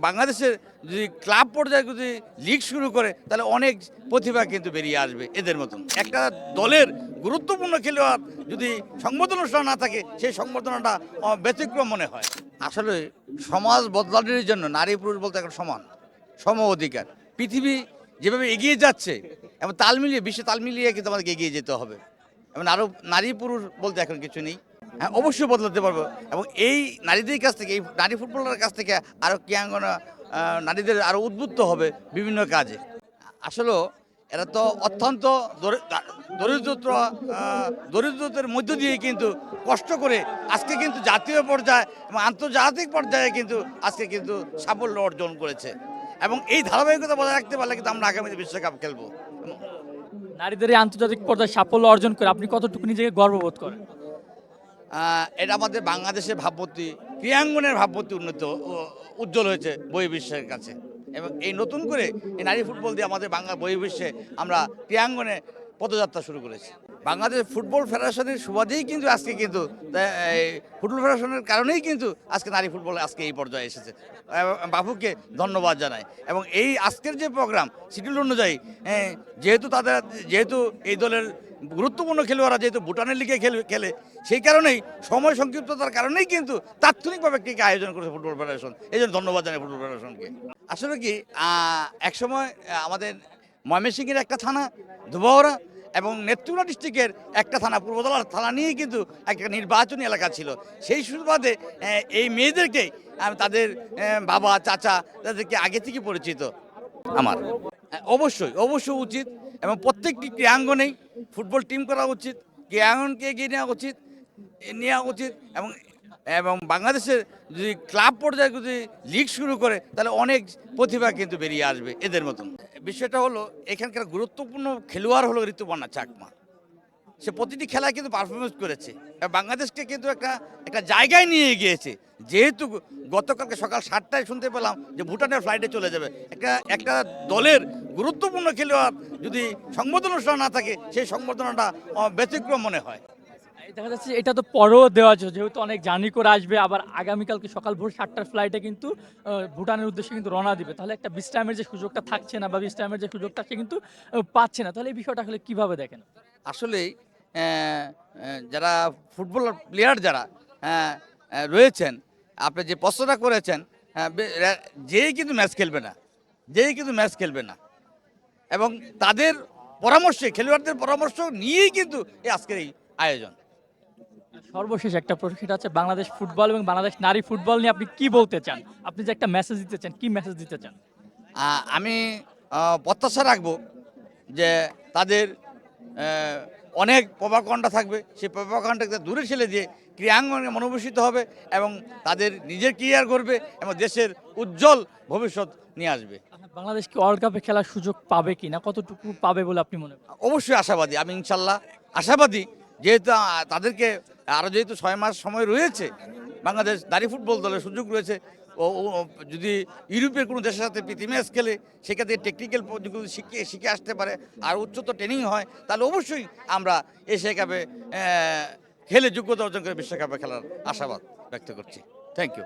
বাংলাদেশের যদি ক্লাব পর্যায়ে যদি লিগ শুরু করে তাহলে অনেক প্রতিভা কিন্তু বেরিয়ে আসবে এদের মতন। একটা দলের গুরুত্বপূর্ণ খেলোয়াড় যদি সংবর্ধনা অনুষ্ঠান না থাকে সেই সংবর্ধনাটা ব্যতিক্রম মনে হয়। আসলে সমাজ বদলানোর জন্য নারী পুরুষ বলতে এখন সমান, সম অধিকার। পৃথিবী যেভাবে এগিয়ে যাচ্ছে এবং তাল মিলিয়ে বিশ্বে তাল মিলিয়ে কিন্তু আমাদেরকে এগিয়ে যেতে হবে এবং আরও নারী পুরুষ বলতে এখন কিছু নেই। হ্যাঁ, অবশ্যই বদলাতে পারবো এবং এই নারীদের কাছ থেকে, এই নারী ফুটবলারের কাছ থেকে আরও ক্রীড়াঙ্গনা নারীদের আরও উদ্বুদ্ধ হবে বিভিন্ন কাজে। আসলেও এরা তো অত্যন্ত দরিদ্রতার মধ্য দিয়ে কিন্তু কষ্ট করে আজকে কিন্তু জাতীয় পর্যায়ে এবং আন্তর্জাতিক পর্যায়ে কিন্তু আজকে কিন্তু সাফল্য অর্জন করেছে এবং এই ধারাবাহিকতা বজায় রাখতে পারলে কিন্তু আমরা আগামীতে বিশ্বকাপ খেলবো। নারীদের এই আন্তর্জাতিক পর্যায়ে সাফল্য অর্জন করে আপনি কতটুকু নিজেকে গর্ববোধ করেন? এটা আমাদের বাংলাদেশের ভাবমূর্তি, ক্রীড়াঙ্গনের ভাবমূর্তি উজ্জ্বল হয়েছে বহির্বিশ্বের কাছে এবং এই নতুন করে এই নারী ফুটবল দিয়ে আমাদের বাংলা বহির্বিশ্বে আমরা ক্রীড়াঙ্গনে পদযাত্রা শুরু করেছি। বাংলাদেশ ফুটবল ফেডারেশনের সুবাদেই কিন্তু আজকে কিন্তু এই ফুটবল ফেডারেশনের কারণেই কিন্তু আজকে নারী ফুটবল আজকে এই পর্যায়ে এসেছে। বাবুকে ধন্যবাদ জানাই এবং এই আজকের যে প্রোগ্রাম শিডিউল অনুযায়ী যেহেতু এই দলের গুরুত্বপূর্ণ খেলোয়াড়রা যেহেতু ভুটানের লিগে খেলে সেই কারণেই সময় সংক্ষিপ্ততার কারণেই কিন্তু তাৎক্ষণিকভাবে একটি আয়োজন করেছে ফুটবল ফেডারেশন। এই জন্য ধন্যবাদ জানাই ফুটবল ফেডারেশনকে। আসলে কি একসময় আমাদের ময়মনসিংহের একটা থানা, ধুবাওড়া এবং নেত্রকোনা ডিস্ট্রিক্টের একটা থানা, পূর্বতলা থানা নিয়েই কিন্তু একটা নির্বাচনী এলাকা ছিল। সেই সুবাদে এই মেয়েদেরকে তাদের বাবা চাচা তাদেরকে আগে থেকে পরিচিত আমার। অবশ্যই উচিত এবং প্রত্যেকটি ক্রীড়াঙ্গনেই ফুটবল টিম করা উচিত, ক্রীড়াঙ্গনকে এগিয়ে নেওয়া উচিত এবং এবং বাংলাদেশের যদি ক্লাব পর্যায়ে যদি লিগ শুরু করে তাহলে অনেক প্রতিভা কিন্তু বেরিয়ে আসবে এদের মতন। বিষয়টা হলো এখানকার গুরুত্বপূর্ণ খেলোয়াড় হলো ঋতুপর্ণা চাকমা। সে প্রতিটি খেলায় কিন্তু পারফরমেন্স করেছে এবং বাংলাদেশকে কিন্তু একটা জায়গায় নিয়ে গিয়েছে। যেহেতু গতকালকে সকাল 7টায় শুনতে পেলাম যে ভুটানের ফ্লাইটে চলে যাবে, একটা দলের গুরুত্বপূর্ণ খেলোয়াড় যদি সংবর্ধনা অনুষ্ঠান না থাকে সেই সংবর্ধনাটা ব্যতিক্রম মনে হয়। দেখা যাচ্ছে এটা তো পরেও দেওয়া আছে, যেহেতু অনেক জার্নি করে আসবে, আবার আগামীকালকে সকাল ভোর 7টার ফ্লাইটে কিন্তু ভুটানের উদ্দেশ্যে কিন্তু রওনা দিবে। তাহলে একটা বিশ্রামের যে সুযোগটা থাকছে না বা বিশ্রামের যে সুযোগটা সে কিন্তু পাচ্ছে না। তাহলে এই বিষয়টা আসলে কিভাবে দেখেন? আসলেই যারা ফুটবল প্লেয়ার যারা রয়েছেন, আপনি যে প্রশ্নটা করেছেন, যেই কিন্তু ম্যাচ খেলবে না এবং তাদের পরামর্শে, খেলোয়াড়দের পরামর্শ নিয়েই কিন্তু এই আজকের এই আয়োজন। সর্বশেষ একটা প্রশ্ন, সেটা হচ্ছে বাংলাদেশ ফুটবল এবং বাংলাদেশ নারী ফুটবল নিয়ে আপনি কি বলতে চান? আপনি যে একটা মেসেজ দিতে চান, কি মেসেজ দিতে চান? আমি প্রত্যাশা রাখবো যে তাদের অনেক প্রভাকাণ্ডা থাকবে, সেই প্রভাকাণ্ডাকে দূরে ঠেলে দিয়ে ক্রীড়াঙ্গনে মনোবেশিত হবে এবং তাদের নিজের ক্রিয়ার করবে এবং দেশের উজ্জ্বল ভবিষ্যৎ নিয়ে আসবে। বাংলাদেশ কি ওয়ার্ল্ড কাপে খেলার সুযোগ পাবে কি না, কতটুকু পাবে বলে আপনি মনে করেন? অবশ্যই আশাবাদী, আমি ইনশাল্লাহ আশাবাদী। যেহেতু তাদেরকে আরও যেহেতু 6 মাস সময় রয়েছে, বাংলাদেশ নারী ফুটবল দলের সুযোগ রয়েছে। যদি ইউরোপের কোনো দেশের সাথে প্রীতি ম্যাচ খেলে সেক্ষেত্রে টেকনিক্যাল পদ্ধতি শিখে আসতে পারে আর উচ্চতর ট্রেনিং হয়, তাহলে অবশ্যই আমরা এশিয়া কাপে খেলে যোগ্যতা অর্জন করে বিশ্বকাপে খেলার আশাবাদ ব্যক্ত করছি। Thank you.